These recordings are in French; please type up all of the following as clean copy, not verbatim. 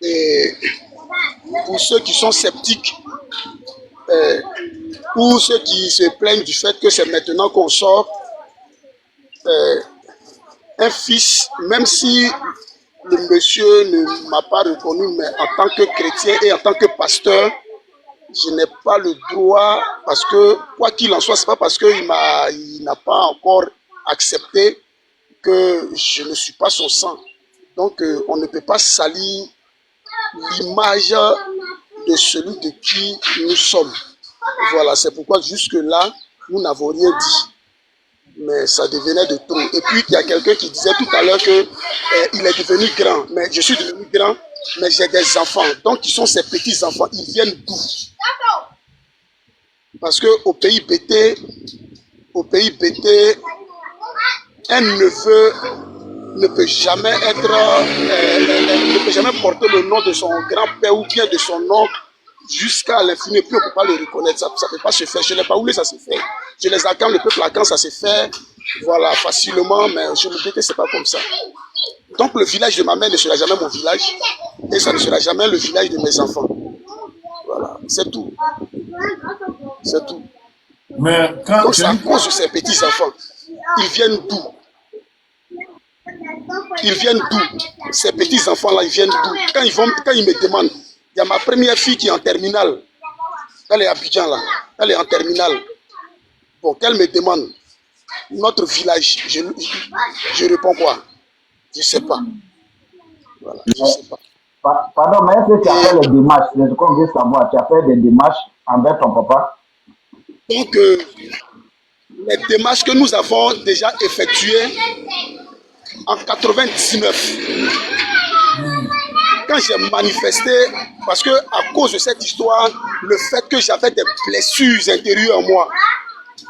Et pour ceux qui sont sceptiques, euh, ou ceux qui se plaignent du fait que c'est maintenant qu'on sort, euh, un fils, même si le monsieur ne m'a pas reconnu, mais en tant que chrétien et en tant que pasteur, je n'ai pas le droit, parce que quoi qu'il en soit, c'est pas parce qu'il n'a pas encore accepté que je ne suis pas son sang. Donc on ne peut pas salir l'image de celui de qui nous sommes. Voilà, c'est pourquoi jusque-là, nous n'avons rien dit. Mais ça devenait de trop. Et puis, il y a quelqu'un qui disait tout à l'heure que il est devenu grand. Mais je suis devenu grand, mais j'ai des enfants. Donc, ils sont ces petits-enfants. Ils viennent d'où? Parce qu'au au pays BT, un neveu ne peut jamais être, ne peut jamais porter le nom de son grand-père ou bien de son oncle jusqu'à l'infini. Puis on ne peut pas le reconnaître. Ça ne peut pas se faire. Je ne sais pas où ça se fait. Je les acclame, le peuple acclame, ça se fait. Voilà, facilement, mais je me dis que ce n'est pas comme ça. Donc le village de ma mère ne sera jamais mon village et ça ne sera jamais le village de mes enfants. Voilà, c'est tout. C'est tout. Mais quand Donc c'est à cause de ces petits-enfants. Ils viennent d'où? Ils viennent d'où? Ces petits-enfants-là, ils viennent d'où? Quand ils me demandent, il y a ma première fille qui est en terminale. Elle est à Abidjan là. Elle est en terminale. Bon, qu'elle me demande notre village, je réponds quoi? Je ne sais pas. Voilà, je sais pas. Pardon, mais est-ce que tu as fait les démarches? C'est ce qu'on veut savoir. Tu as fait des démarches envers ton papa? Donc, les démarches que nous avons déjà effectuées en 99, quand j'ai manifesté, parce que à cause de cette histoire, le fait que j'avais des blessures intérieures en moi,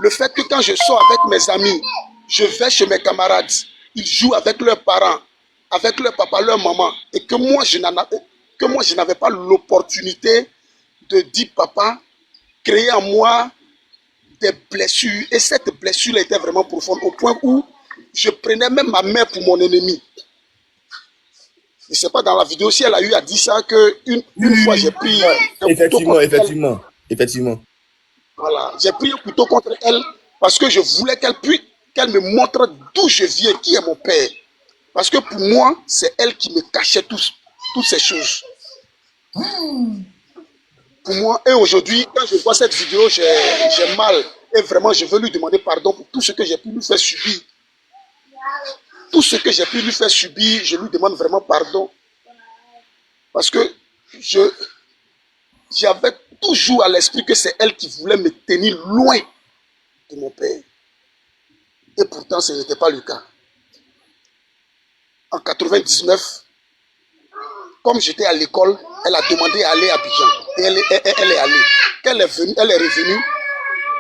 le fait que quand je sors avec mes amis, je vais chez mes camarades, ils jouent avec leurs parents, avec leur papa, leur maman, et que moi, je n'avais pas l'opportunité de dire papa, créer en moi des blessures. Et cette blessure était vraiment profonde, au point où je prenais même ma mère pour mon ennemi. Je ne sais pas, dans la vidéo, si elle a eu à dire ça, qu'une fois, j'ai pris un couteau contre elle. Effectivement. Voilà, j'ai pris un couteau contre elle parce que je voulais qu'elle me montre d'où je viens, qui est mon père. Parce que pour moi, c'est elle qui me cachait toutes ces choses. Pour moi, et aujourd'hui, quand je vois cette vidéo, j'ai mal. Et vraiment, je veux lui demander pardon pour tout ce que j'ai pu lui faire subir. Tout ce que j'ai pu lui faire subir, je lui demande vraiment pardon. Parce que j'avais toujours à l'esprit que c'est elle qui voulait me tenir loin de mon père. Et pourtant, ce n'était pas le cas. En 99, comme j'étais à l'école, elle a demandé à aller à Abidjan. Et elle est allée. Quand elle est revenue,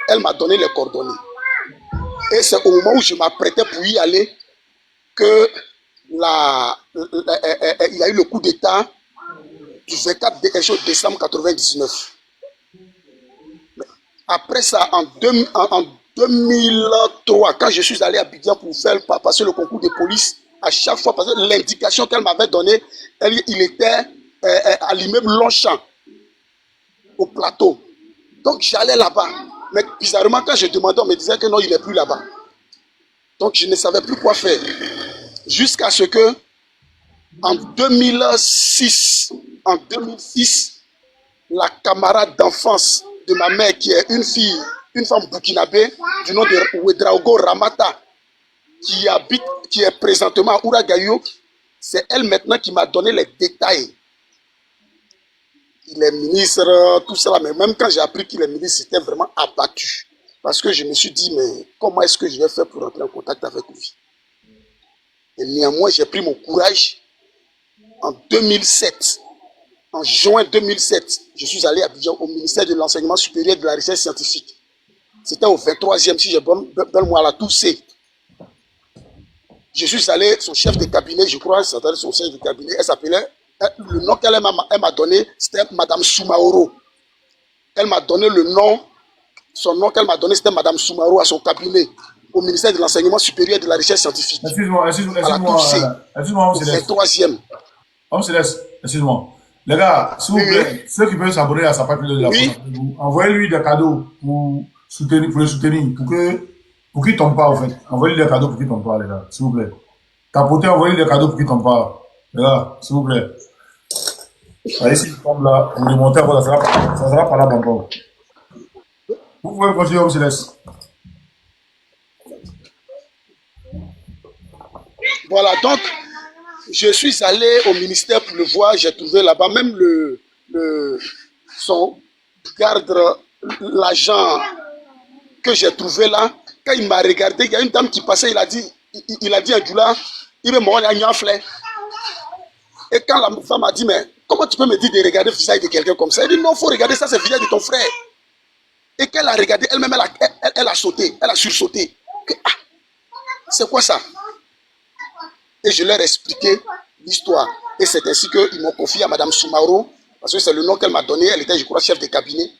elle m'a donné les coordonnées. Et c'est au moment où je m'apprêtais pour y aller que il y a eu le coup d'État du 24 décembre 1999. Après ça, en 2003, quand je suis allé à Abidjan pour passer le concours de police, à chaque fois, parce que l'indication qu'elle m'avait donnée, il était à l'immeuble Longchamp, au plateau. Donc j'allais là-bas. Mais bizarrement, quand je demandais, on me disait que non, il n'est plus là-bas. Donc je ne savais plus quoi faire. Jusqu'à ce que, en 2006, la camarade d'enfance de ma mère, qui est une femme burkinabé, du nom de Ouedraogo Ramata, qui est présentement à Ouragayo, c'est elle maintenant qui m'a donné les détails. Il est ministre, tout cela, mais même quand j'ai appris qu'il est ministre, j'étais vraiment abattu. Parce que je me suis dit, mais comment est-ce que je vais faire pour entrer en contact avec lui? Et néanmoins, j'ai pris mon courage. En 2007, en juin 2007, je suis allé à Abidjan au ministère de l'Enseignement supérieur et de la Recherche scientifique. C'était au 23e, si je donne moi la Toussé. Je suis allé, son chef de cabinet, je crois, c'était son chef de cabinet, elle s'appelait, le nom qu'elle m'a donné, c'était Madame Soumaoro. Elle m'a donné le nom, son nom qu'elle m'a donné, c'était Madame Soumaoro à son cabinet, au ministère de l'Enseignement supérieur et de la Recherche scientifique. Excuse-moi, au 23e. On se laisse, excuse-moi. Les gars, s'il vous Oui, oui. plaît, ceux qui peuvent s'abonner à sa page de la Oui. envoyez-lui des cadeaux pour le soutenir, pour qu'il tombe pas, en fait. Envoyez-lui des cadeaux pour qu'il tombe pas, les gars, s'il vous plaît. Tapotez, envoyez-lui des cadeaux pour qu'il tombe pas. Les gars, s'il vous plaît. Allez, s'il tombe là, vous remontez, ça sera pas là d'abord. Vous pouvez continuer, on se laisse. Voilà, donc, je suis allé au ministère pour le voir. J'ai trouvé là-bas même son garde, l'agent que j'ai trouvé là. Quand il m'a regardé, il y a une dame qui passait, il a dit à Djoula, il me m'a dit un fleur. Et quand la femme a dit, mais comment tu peux me dire de regarder le visage de quelqu'un comme ça? Elle dit, non, il faut regarder ça, c'est le visage de ton frère. Et qu'elle a regardé, elle-même, elle a sauté, elle a sursauté. Ah, c'est quoi ça? Et je leur ai expliqué l'histoire. Et c'est ainsi qu'ils m'ont confié à Madame Soumaro, parce que c'est le nom qu'elle m'a donné. Elle était, je crois, chef de cabinet.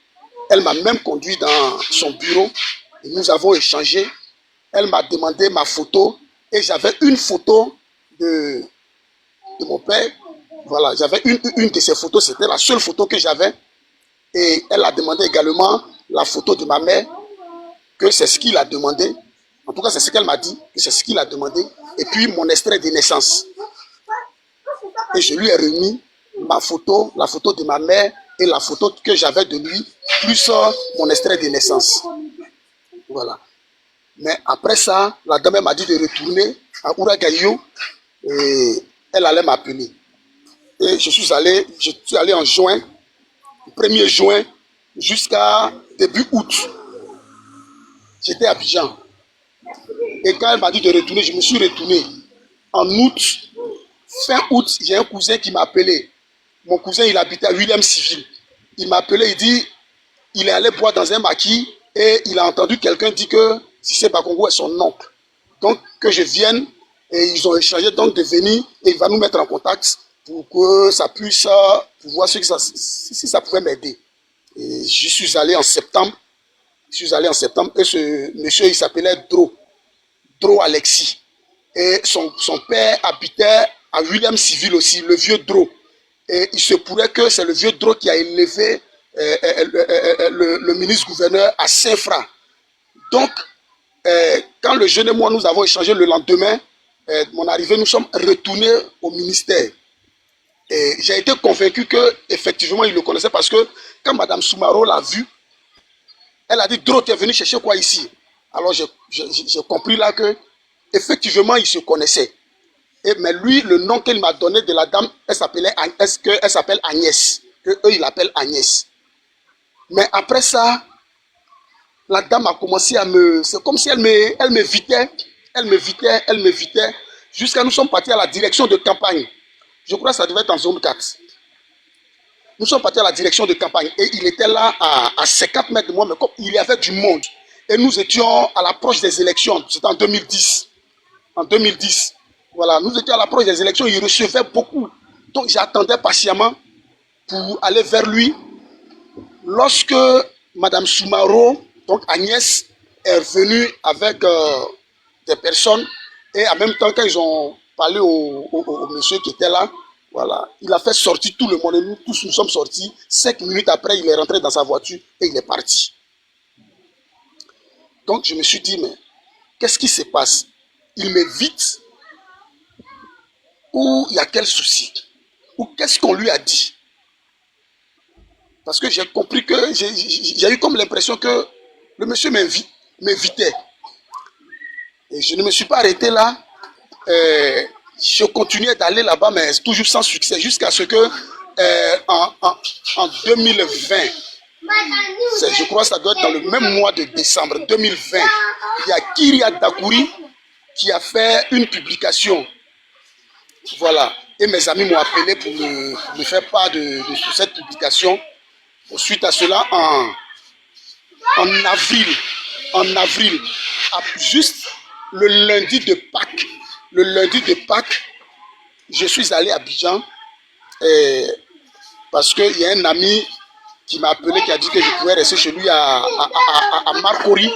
Elle m'a même conduit dans son bureau. Et nous avons échangé. Elle m'a demandé ma photo. Et j'avais une photo de mon père. Voilà, j'avais une de ces photos. C'était la seule photo que j'avais. Et elle a demandé également la photo de ma mère, que c'est ce qu'il a demandé. En tout cas, c'est ce qu'elle m'a dit, que c'est ce qu'il a demandé. Et puis, mon extrait de naissance. Et je lui ai remis ma photo, la photo de ma mère et la photo que j'avais de lui, plus mon extrait de naissance. Voilà. Mais après ça, la dame m'a dit de retourner à Ouragaïo et elle allait m'appeler. Et je suis allé en juin, 1er juin, jusqu'à début août. J'étais à Abidjan. Et quand elle m'a dit de retourner, je me suis retourné. En août, fin août, j'ai un cousin qui m'a appelé. Mon cousin, il habitait à William Civil. Il m'a appelé, il dit, il est allé boire dans un maquis et il a entendu quelqu'un dire que Cissé Bakongo est son oncle. Donc, que je vienne et ils ont échangé donc de venir et il va nous mettre en contact pour que ça puisse, pour voir si ça pouvait m'aider. Et je suis allé en septembre. Je suis allé en septembre et ce monsieur, il s'appelait Dro Alexis. Et son père habitait à William Civil aussi, le vieux Dro. Et il se pourrait que c'est le vieux Dro qui a élevé le ministre-gouverneur à Saint-Fra. Donc, quand le jeune et moi, nous avons échangé le lendemain, mon arrivée, nous sommes retournés au ministère. Et j'ai été convaincu qu'effectivement, il le connaissait parce que quand Mme Soumaro l'a vu, elle a dit, Dro, tu es venu chercher quoi ici? Alors, j'ai compris là que effectivement, il se connaissait. Mais lui, le nom qu'il m'a donné de la dame, elle s'appelle Agnès. Eux, ils l'appellent Agnès. Mais après ça, la dame a commencé à me... C'est comme si elle m'évitait. Elle m'évitait. Jusqu'à nous sommes partis à la direction de campagne. Je crois que ça devait être en zone 4. Nous sommes partis à la direction de campagne. Et il était là à 50 mètres de moi. Mais comme il y avait du monde. Et nous étions à l'approche des élections. C'était en 2010. En 2010. Voilà, nous étions à l'approche des élections, il recevait beaucoup. Donc j'attendais patiemment pour aller vers lui. Lorsque Mme Soumaro, donc Agnès, est venue avec des personnes, et en même temps, quand ils ont parlé au monsieur qui était là, voilà, il a fait sortir tout le monde et nous tous nous sommes sortis. 5 minutes après, il est rentré dans sa voiture et il est parti. Donc je me suis dit, mais qu'est-ce qui se passe? Il m'évite. Ou il y a quel souci? Ou qu'est-ce qu'on lui a dit? Parce que j'ai compris que j'ai eu comme l'impression que le monsieur m'invitait. Et je ne me suis pas arrêté là. Je continuais d'aller là-bas, mais toujours sans succès, jusqu'à ce que en 2020, je crois que ça doit être dans le même mois de décembre 2020, il y a Kyria Dakouri qui a fait une publication. Voilà. Et mes amis m'ont appelé pour me faire part de cette publication. Suite à cela, en avril, juste le lundi de Pâques, je suis allé à Abidjan parce qu'il y a un ami qui m'a appelé, qui a dit que je pouvais rester chez lui à Marcory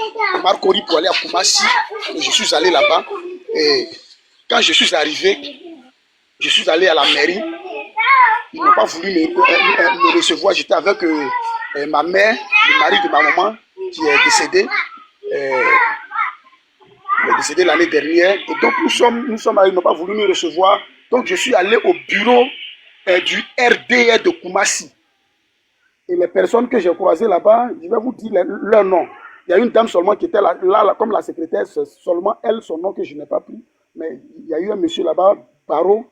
pour aller à Koumassi. Et je suis allé là-bas. Et quand je suis arrivé, je suis allé à la mairie n'ont pas voulu me recevoir. J'étais avec ma mère, le mari de ma maman, qui est décédé. Il est décédé l'année dernière. Et donc, nous sommes allés, ils n'ont pas voulu nous recevoir. Donc, je suis allé au bureau du RDR de Koumassi. Et les personnes que j'ai croisées là-bas, je vais vous dire leur nom. Il y a une dame seulement qui était là comme la secrétaire, c'est seulement elle, son nom que je n'ai pas pris. Mais il y a eu un monsieur là-bas, Baro,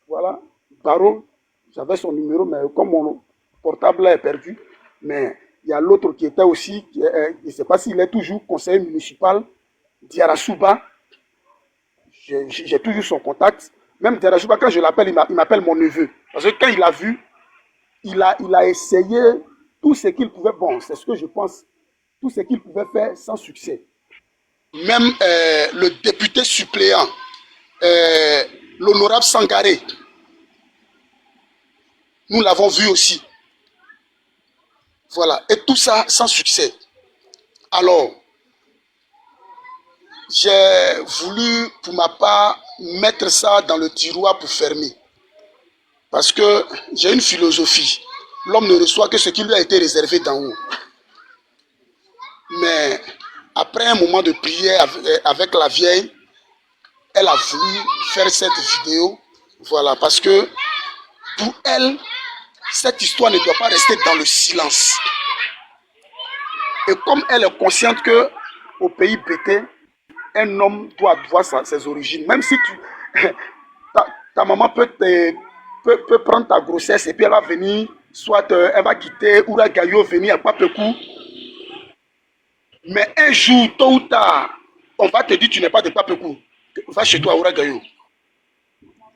voilà, Baro, j'avais son numéro, mais comme mon portable est perdu, mais il y a l'autre qui était aussi, je ne sais pas s'il est toujours conseiller municipal, Diarasuba, j'ai toujours son contact. Même Diarasuba, quand je l'appelle, il m'appelle mon neveu. Parce que quand il a vu, il a essayé tout ce qu'il pouvait, bon, c'est ce que je pense, tout ce qu'il pouvait faire sans succès. Même le député suppléant, l'honorable Sangaré, nous l'avons vu aussi. Voilà, et tout ça sans succès. Alors, j'ai voulu, pour ma part, mettre ça dans le tiroir pour fermer. Parce que j'ai une philosophie. L'homme ne reçoit que ce qui lui a été réservé d'en haut. Mais après un moment de prière avec la vieille, elle a voulu faire cette vidéo. Voilà, parce que pour elle, cette histoire ne doit pas rester dans le silence. Et comme elle est consciente que au pays Bété, un homme doit voir ses origines. Même si ta maman peut prendre ta grossesse et puis elle va venir, soit elle va quitter Oura Gayo, venir à Papekou. Mais un jour, tôt ou tard, on va te dire tu n'es pas de Papekou. Va chez toi à Oura Gayo.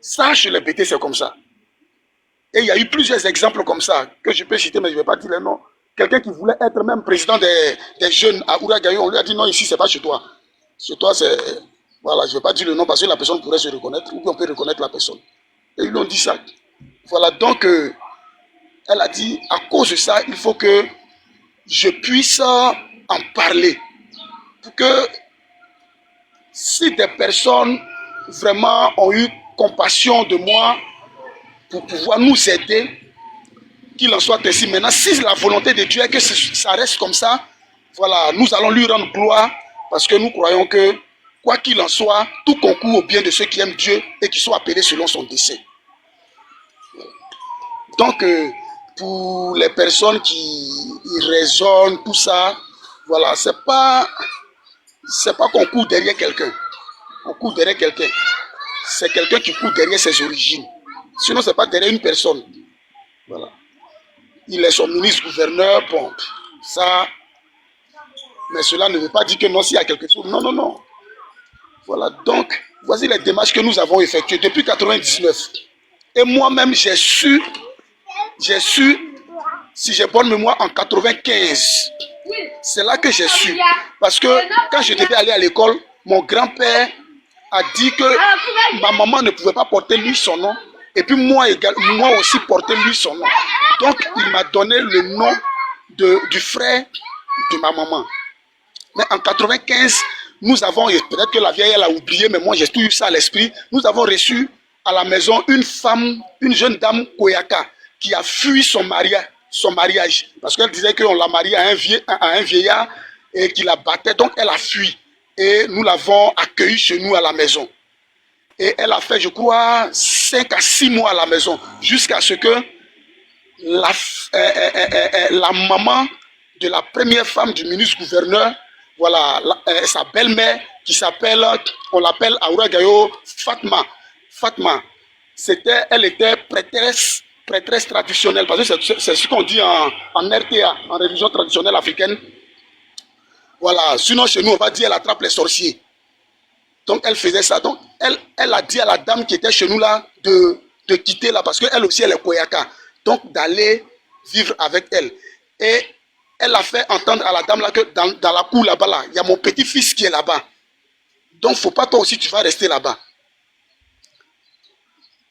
Ça, chez les Bété, c'est comme ça. Et il y a eu plusieurs exemples comme ça que je peux citer, mais je ne vais pas dire les noms. Quelqu'un qui voulait être même président des jeunes à Oura Gayo, on lui a dit non, ici, ce n'est pas chez toi. Chez toi, c'est... Voilà, je ne vais pas dire le nom parce que la personne pourrait se reconnaître ou on peut reconnaître la personne. Et ils lui ont dit ça. Voilà, donc, elle a dit, à cause de ça, il faut que je puisse en parler. Pour que si des personnes vraiment ont eu compassion de moi pour pouvoir nous aider, qu'il en soit ainsi. Maintenant, si la volonté de Dieu est que ça reste comme ça, voilà, nous allons lui rendre gloire parce que nous croyons que, quoi qu'il en soit, tout concourt au bien de ceux qui aiment Dieu et qui sont appelés selon son dessein. Donc, pour les personnes qui raisonnent, tout ça, voilà, c'est pas qu'on court derrière quelqu'un. On court derrière quelqu'un. C'est quelqu'un qui court derrière ses origines. Sinon, c'est pas derrière une personne. Voilà. Il est son ministre-gouverneur, bon, ça, mais cela ne veut pas dire que non, s'il y a quelque chose. Non, non, non. Voilà, donc, voici les démarches que nous avons effectuées depuis 1999. Et moi-même, j'ai su, si j'ai bonne mémoire, en 1995. C'est là que j'ai su. Parce que quand je devais aller à l'école, mon grand-père a dit que ma maman ne pouvait pas porter lui son nom. Et puis moi aussi porter lui son nom. Donc il m'a donné le nom du frère de ma maman. Mais en 1995, nous avons, peut-être que la vieille elle a oublié, mais moi j'ai tout eu ça à l'esprit. Nous avons reçu à la maison une femme, une jeune dame Koyaka, qui a fui son mariage. Parce qu'elle disait qu'on l'a mariée à un vieillard et qu'il la battait. Donc elle a fui. Et nous l'avons accueillie chez nous à la maison. Et elle a fait, je crois, 5 à 6 mois à la maison. Jusqu'à ce que la maman de la première femme du ministre-gouverneur, voilà, sa belle-mère, qui s'appelle, on l'appelle à Oura Gayo, Fatma. Fatma, elle était prêtresse traditionnelle, parce que c'est ce qu'on dit en RTA, en religion traditionnelle africaine. Voilà, sinon chez nous, on va dire elle attrape les sorciers. Donc elle faisait ça. Donc elle a dit à la dame qui était chez nous là de quitter là, parce qu'elle aussi elle est Koyaka. Donc d'aller vivre avec elle. Et elle a fait entendre à la dame là que dans la cour là-bas, là, il y a mon petit-fils qui est là-bas. Donc faut pas toi aussi tu vas rester là-bas.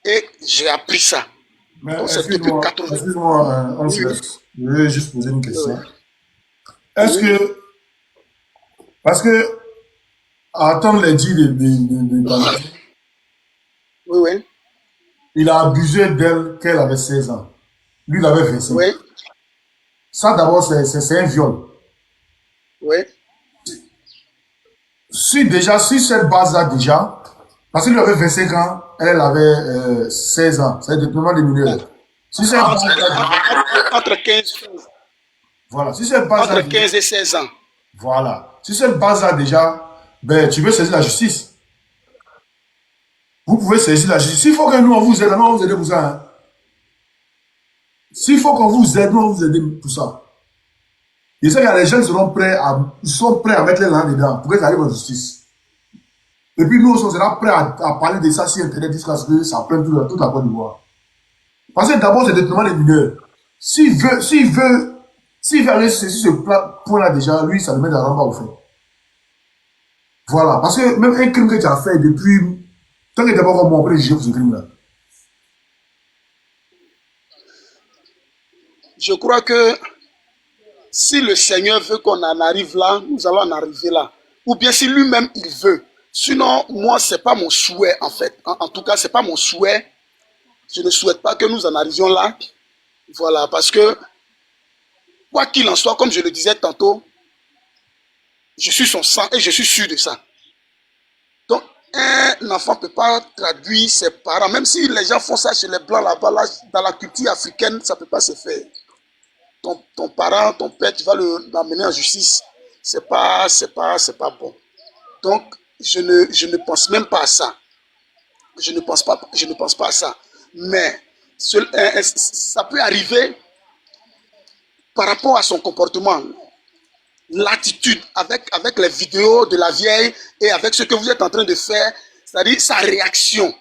Et j'ai appris ça. Mais donc c'est depuis 80. Excuse-moi, on se laisse. Je vais juste poser une question. Est-ce que, parce que, à entendre les dires de oui, il a abusé d'elle qu'elle avait 16 ans. lui l'avait versé. Oui, Ça, d'abord, c'est un viol. oui. Si cette base-là, déjà, parce qu'il avait 25 ans, elle avait 16 ans, c'est détournement des mineurs. Si cette base-là, Entre 15, voilà, si cette base-là, entre 15 et 16 ans. voilà, si cette base-là, déjà, ben, tu veux saisir la justice. Vous pouvez saisir la justice. S'il faut que nous, on vous aide, nous, on va vous aider pour ça. Hein. S'il faut qu'on vous aide, nous, on va vous aider pour ça. Et ça, il y a les jeunes qui sont prêts à mettre les mains dedans pour que ça arrive en justice. Et puis nous aussi, on sera prêts à parler de ça sur Internet jusqu'à ce que ça prenne toute la Côte d'Ivoire. Parce que d'abord, c'est le détournement des mineurs. S'il veut aller sur ce point-là déjà, lui, ça le met dans la rampe au fait. Voilà. Parce que même un crime que tu as fait depuis, tant que tu n'as pas encore montré, juger pour ce crime-là. Je crois que si le Seigneur veut qu'on en arrive là, nous allons en arriver là. Ou bien si lui-même il veut. Sinon, moi, ce n'est pas mon souhait en fait. En tout cas, ce n'est pas mon souhait. Je ne souhaite pas que nous en arrivions là. Voilà, parce que, quoi qu'il en soit, comme je le disais tantôt, je suis son sang et je suis sûr de ça. Donc, un enfant ne peut pas traduire ses parents. Même si les gens font ça chez les Blancs là-bas, là, dans la culture africaine, ça ne peut pas se faire. Ton parent, ton père, tu vas l'amener en justice. C'est pas bon. Donc, je ne pense même pas à ça. Je ne pense pas à ça. Mais ça peut arriver par rapport à son comportement, l'attitude avec les vidéos de la vieille et avec ce que vous êtes en train de faire, c'est-à-dire sa réaction.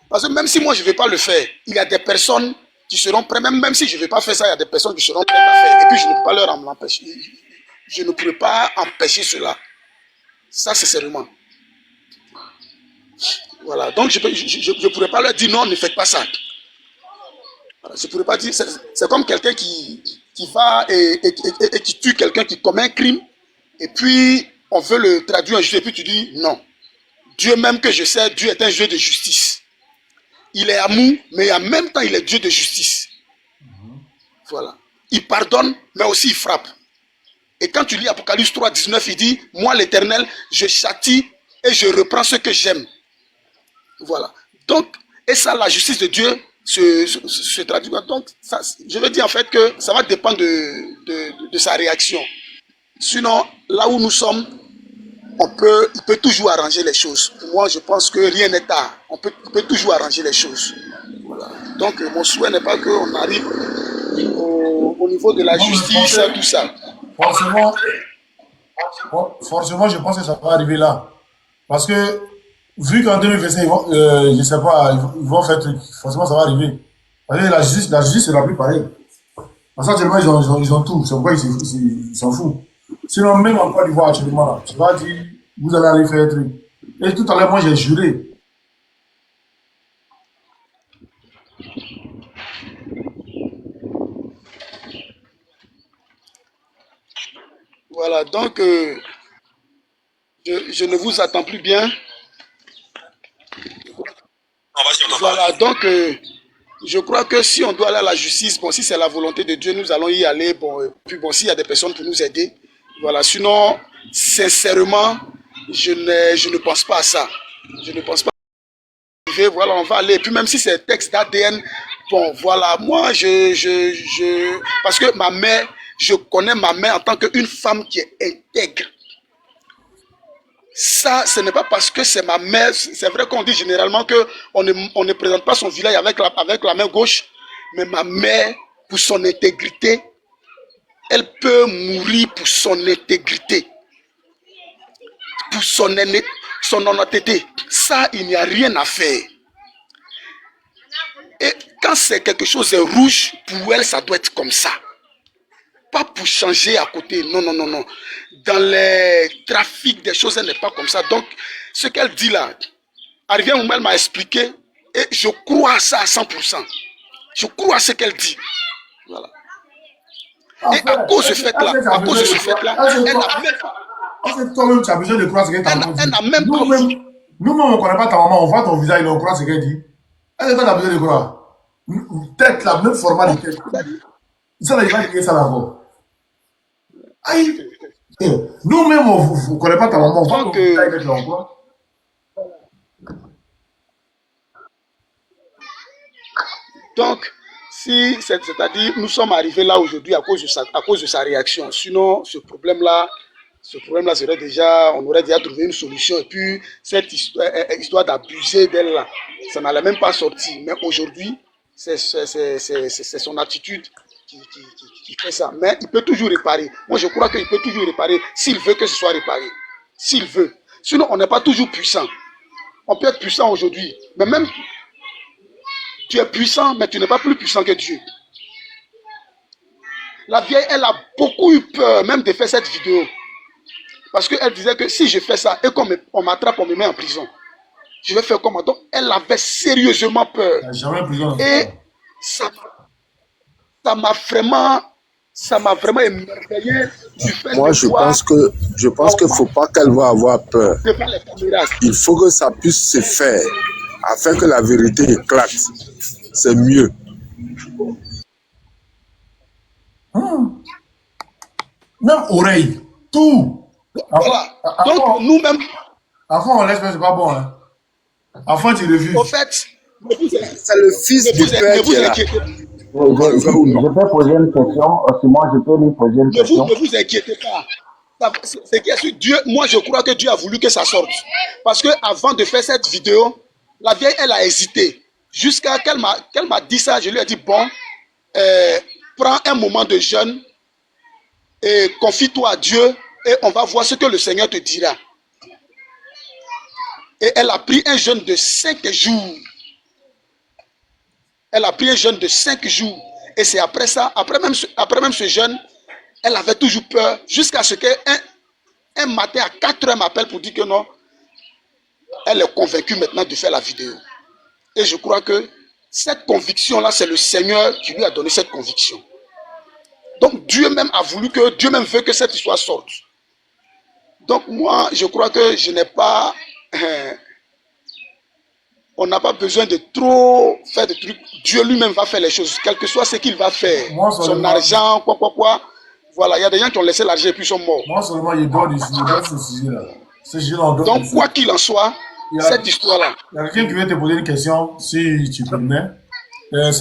Parce que même si moi je ne vais pas le faire, il y a des personnes qui seront prêtes, même si je ne vais pas faire ça, il y a des personnes qui seront prêtes à faire. Et puis je ne peux pas leur empêcher. Je ne pourrais pas empêcher cela. Ça, c'est seulement. Voilà. Donc je ne pourrais pas leur dire non, ne faites pas ça. Voilà. Je ne pourrais pas dire. C'est comme quelqu'un qui va et qui tue quelqu'un qui commet un crime. Et puis on veut le traduire en justice. Et puis tu dis non. Dieu même que je sais, Dieu est un Dieu de justice. Il est amour, mais en même temps, il est Dieu de justice. Voilà. Il pardonne, mais aussi il frappe. Et quand tu lis Apocalypse 3, 19, il dit, moi l'Éternel, je châtie et je reprends ce que j'aime. Voilà. Donc, et ça, la justice de Dieu se traduit. Donc, ça, je veux dire en fait que ça va dépendre de sa réaction. Sinon, là où nous sommes, il peut toujours arranger les choses. Pour moi, je pense que rien n'est tard. On peut toujours arranger les choses. Voilà. Donc, mon souhait n'est pas qu'on arrive au niveau de la justice, tout ça. Forcément, je pense que ça va arriver là. Parce que, vu qu'en 2025, je ne sais pas, ils vont faire truc, forcément, ça va arriver. Parce que la justice, c'est la plus pareille. Parce qu'actuellement, ils ont tout. C'est pourquoi ils s'en foutent. Sinon, même en Côte d'Ivoire, actuellement, là, tu vas dire, vous allez aller faire un truc. Et tout à l'heure, moi, j'ai juré. Voilà, donc, je ne vous attends plus bien. Voilà, donc, je crois que si on doit aller à la justice, bon, si c'est la volonté de Dieu, nous allons y aller. Bon, et puis bon, s'il y a des personnes pour nous aider, voilà. Sinon, sincèrement, je ne pense pas à ça. Je ne pense pas. Voilà, on va aller. Et puis même si c'est texte d'ADN, bon, voilà, moi, parce que ma mère, je connais ma mère en tant qu'une femme qui est intègre. Ça, ce n'est pas parce que c'est ma mère. C'est vrai qu'on dit généralement qu'on ne présente pas son village avec la main gauche. Mais ma mère, pour son intégrité, elle peut mourir pour son intégrité. Pour son honnêteté. Ça, il n'y a rien à faire. Et quand c'est quelque chose de rouge, pour elle, ça doit être comme ça. Pas pour changer à côté. Non, non, non, non. Dans les trafics des choses, elle n'est pas comme ça. Donc, ce qu'elle dit là, Arrivée Moumel m'a expliqué et je crois à ça à 100%. Je crois à ce qu'elle dit. Voilà. Et à cause de ce fait-là, elle n'a même pas. Toi-même, tu as besoin de croire ce qu'elle t'a dit. Elle n'a même pas. Nous-mêmes, on ne connaît pas ta maman, on voit ton visage et on croit ce qu'elle dit. Elle n'a pas besoin de croire. tête, la même format de tête. Ça, là, il va dire ça là-bas. Aïe! Nous-mêmes, on ne connaît pas ta maman. On va Donc, avec l'envoi. donc, si, c'est-à-dire, nous sommes arrivés là aujourd'hui à cause de sa réaction. Sinon, ce problème-là serait déjà, on aurait déjà trouvé une solution. Et puis, cette histoire d'abuser d'elle là, ça n'allait même pas sortir. Mais aujourd'hui, c'est son attitude qui fait ça. Mais il peut toujours réparer. Moi, je crois qu'il peut toujours réparer s'il veut que ce soit réparé. S'il veut. Sinon, on n'est pas toujours puissant. On peut être puissant aujourd'hui. Mais même, tu es puissant, mais tu n'es pas plus puissant que Dieu. La vieille, elle a beaucoup eu peur même de faire cette vidéo. Parce qu'elle disait que si je fais ça et qu'on m'attrape, on me met en prison, je vais faire comment? Donc, elle avait sérieusement peur. Et ça m'a vraiment émerveillé du fait Moi, de je voir. pense qu'il ne faut pas qu'elle va avoir peur. Il faut que ça puisse se faire afin que la vérité éclate. C'est mieux. Même oreille, tout. Voilà. Donc, nous-mêmes. Enfant, on laisse, mais c'est pas bon. Hein. Enfant, tu refuses. Au fait, c'est le fils du père qui est là. Je peux poser une question. Aussi, moi, je peux lui poser une question. Ne vous inquiétez pas. C'est que Dieu, moi, je crois que Dieu a voulu que ça sorte. Parce que avant de faire cette vidéo, la vieille, elle a hésité. Jusqu'à qu'elle m'a dit ça, je lui ai dit, bon, prends un moment de jeûne et confie-toi à Dieu et on va voir ce que le Seigneur te dira. Et elle a pris un jeûne de 5 jours. Elle a pris un jeûne de 5 jours. Et c'est après ça, après même ce jeûne, elle avait toujours peur jusqu'à ce qu'un matin à 4 heures m'appelle pour dire que non, elle est convaincue maintenant de faire la vidéo. Et je crois que cette conviction-là, c'est le Seigneur qui lui a donné cette conviction. Donc Dieu même a voulu que, Dieu même veut que cette histoire sorte. Donc moi, je crois que je n'ai pas... on n'a pas besoin de trop faire de trucs. Dieu lui-même va faire les choses, quel que soit ce qu'il va faire. Moi, son argent, quoi. Voilà, il y a des gens qui ont laissé l'argent et puis ils sont morts. Moi seulement, il donne ici, il donne ce sujet-là. Ce sujet-là, donc, quoi qu'il en soit, cette histoire-là. Il y a quelqu'un qui veut te poser une question, si tu permets.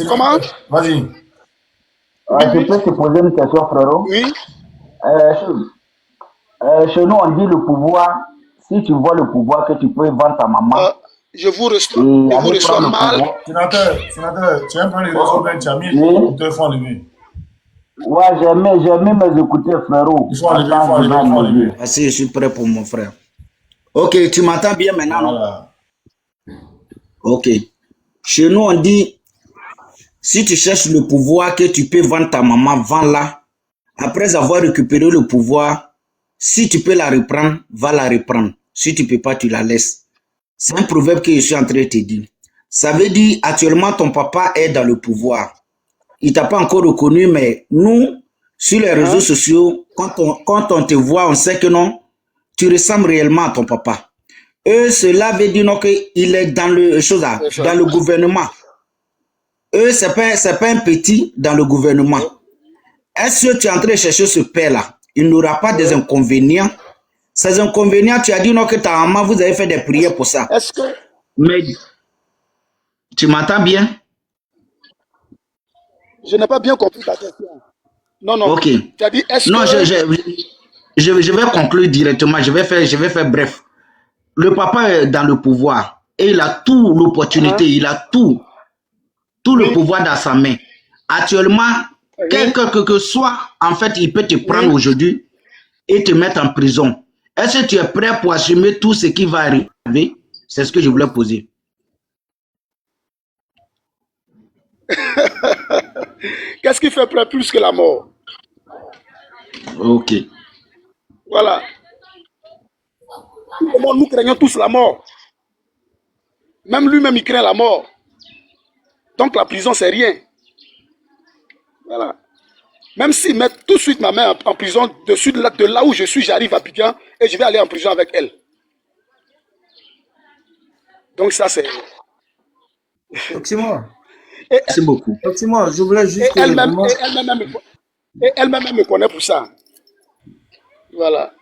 Comment? Vas-y. Je peux te poser une question, frérot? Oui. Chez nous, on dit le pouvoir. Si tu vois le pouvoir que tu peux vendre ta maman. Je vous reçois mal. Sénateur, tu es un peu les réseaux, tu as mis les te font lever. Ouais, j'ai mis mes écouteurs, frérot. Il faut enlever. Merci, je suis prêt pour mon frère. Ok, tu m'entends bien maintenant? Voilà. Ok. Chez nous, on dit, si tu cherches le pouvoir que tu peux vendre ta maman, vends-la. Après avoir récupéré le pouvoir, si tu peux la reprendre, va la reprendre. Si tu ne peux pas, tu la laisses. C'est un proverbe que je suis en train de te dire. Ça veut dire, actuellement, ton papa est dans le pouvoir. Il ne t'a pas encore reconnu, mais nous, sur les réseaux sociaux, quand on te voit, on sait que non, tu ressembles réellement à ton papa. Cela veut dire qu'il est dans le gouvernement. C'est pas un petit dans le gouvernement. Est-ce que tu es en train de chercher ce père-là? Il n'aura pas des inconvénients. Ces inconvénients, tu as dit non que ta maman, vous avez fait des prières pour ça. Est-ce que... Mais tu m'entends bien? Je n'ai pas bien compris ta question. Non. Ok. Tu as dit est-ce non, que... je vais conclure directement. Je vais faire bref. Le papa est dans le pouvoir et il a toute l'opportunité, il a tout le pouvoir dans sa main. Actuellement, quel que soit, en fait, il peut te prendre aujourd'hui et te mettre en prison. Est-ce que tu es prêt pour assumer tout ce qui va arriver? C'est ce que je voulais poser. Qu'est-ce qui fait peur plus que la mort? Ok. Voilà. Nous craignons tous la mort. Même lui-même, il craint la mort. Donc la prison, c'est rien. Voilà. Même s'il met tout de suite ma main en prison, de là où je suis, j'arrive à Piquant et je vais aller en prison avec elle. Donc ça, c'est... Et, Merci beaucoup. Effectivement, je voulais et juste elle-même, vraiment. et elle-même, et elle-même me connaît pour ça. Voilà.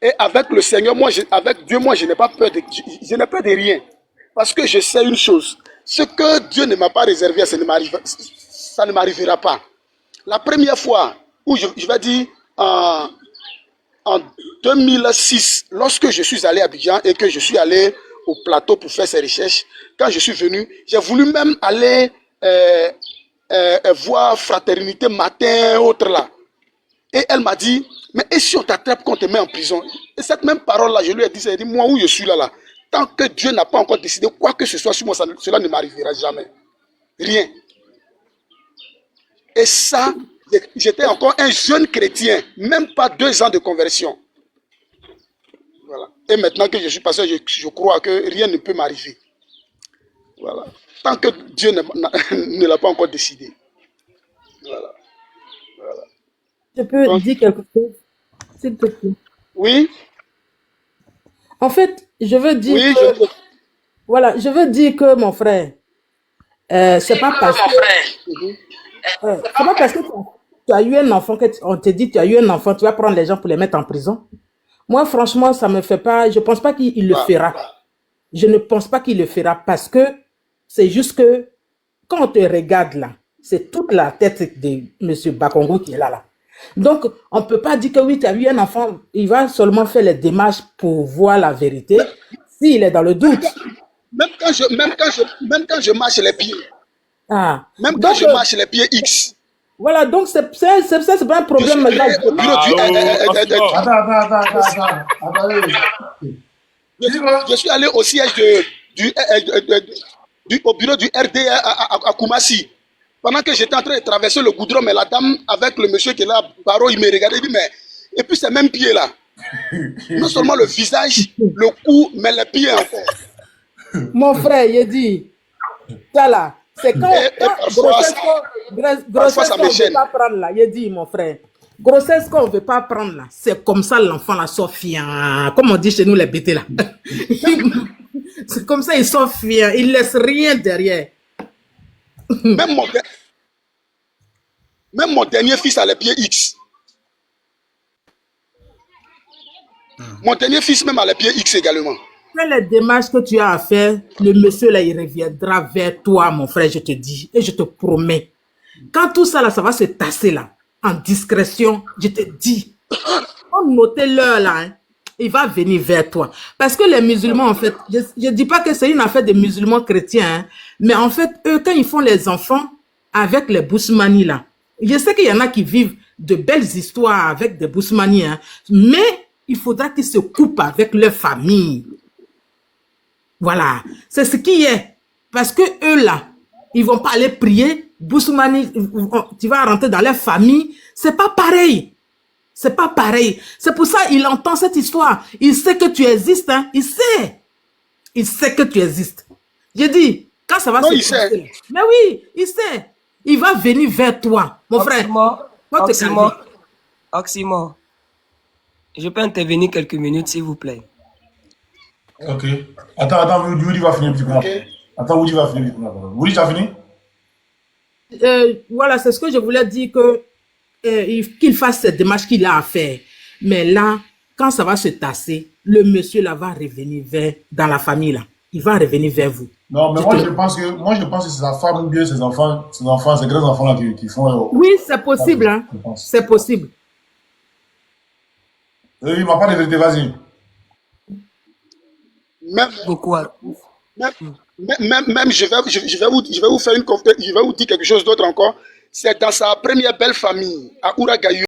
Et avec le Seigneur, avec Dieu, moi, je n'ai pas peur je n'ai peur de rien. Parce que je sais une chose. Ce que Dieu ne m'a pas réservé, ça ne m'arrivera pas. La première fois où je vais dire en 2006, lorsque je suis allé à Abidjan et que je suis allé au plateau pour faire ces recherches, quand je suis venu, j'ai voulu même aller voir Fraternité Matin, autre là. Et elle m'a dit, mais et si on t'attrape, qu'on te met en prison? Et cette même parole-là, je lui ai dit, elle dit, moi où je suis là, tant que Dieu n'a pas encore décidé quoi que ce soit sur moi, cela ne m'arrivera jamais. Rien. Et ça, j'étais encore un jeune chrétien, même pas 2 ans de conversion. Voilà. Et maintenant que je suis passé, je crois que rien ne peut m'arriver. Voilà. Tant que Dieu ne l'a pas encore décidé. Voilà. Voilà. Je peux Donc, dire quelque chose, s'il te plaît. oui, En fait, je veux dire oui, que, voilà, je veux dire que mon frère, c'est pas parce que, c'est pas parce que tu as eu un enfant on te dit tu as eu un enfant, tu vas prendre les gens pour les mettre en prison. Moi, franchement, ça me fait pas, je pense pas qu'il le fera. Je ne pense pas qu'il le fera parce que c'est juste que quand on te regarde là, c'est toute la tête de M. Bakongo qui est là. Donc, on ne peut pas dire que oui, tu as eu un enfant, il va seulement faire les démarches pour voir la vérité, s'il est dans le doute. même quand je marche les pieds, Ah. même quand Donc, je marche les pieds X, voilà, donc c'est pas un je problème. suis allé au bureau je suis allé au siège au bureau du RD à Koumassi. Pendant que j'étais en train de traverser le goudron, mais la dame avec le monsieur qui est là, Baro, il me regardait, il dit, mais, et puis ces mêmes pieds là, non seulement le visage, le cou, mais les pieds encore. Mon frère, il dit, ça là, c'est quand grossesse ça qu'on me ne veut gêne. pas prendre là, il dit, mon frère, grossesse qu'on ne veut pas prendre là, c'est comme ça l'enfant là sort fiant, comme on dit chez nous les bêtés là. C'est comme ça, ils sont fiers, ils laissent rien derrière. Même mon dernier fils a les pieds X. Mon dernier fils même a les pieds X également. Fais les démarches que tu as à faire, le monsieur là, il reviendra vers toi, mon frère, je te dis, et je te promets. Quand tout ça là, ça va se tasser là, en discrétion, je te dis, on noter l'heure là, hein, il va venir vers toi. Parce que les musulmans, en fait, je ne dis pas que c'est une affaire des musulmans chrétiens, hein, mais en fait, eux, quand ils font les enfants avec les Bousmani là, je sais qu'il y en a qui vivent de belles histoires avec des Bousmani, hein, mais il faudra qu'ils se coupent avec leur famille. Voilà, c'est ce qui est. Parce que eux là, ils vont pas aller prier. Boussoumani, tu vas rentrer dans leur famille. C'est pas pareil. C'est pas pareil. C'est pour ça qu'il entend cette histoire. Il sait que tu existes. Hein. Il sait. Il sait que tu existes. J'ai dit, quand ça va se passer. Mais oui, il sait. Il va venir vers toi, mon frère. Oxymore, je peux intervenir quelques minutes, s'il vous plaît. Ok. Attends, Woody va finir un petit peu. Okay. Attends, Woody va finir un petit peu. Woody, tu as fini? Voilà, c'est ce que je voulais dire, que qu'il fasse cette démarche qu'il a à faire. Mais là, quand ça va se tasser, le monsieur là va revenir dans la famille là. Il va revenir vers vous. Non, mais moi je pense que c'est sa femme ou bien ses enfants, ses grands-enfants là qui font... Oui, c'est possible, hein. C'est possible. Il m'a pas de vérité, vas-y. Même je vais vous faire je vais vous dire quelque chose d'autre encore. C'est dans sa première belle famille, à Ouragaïou.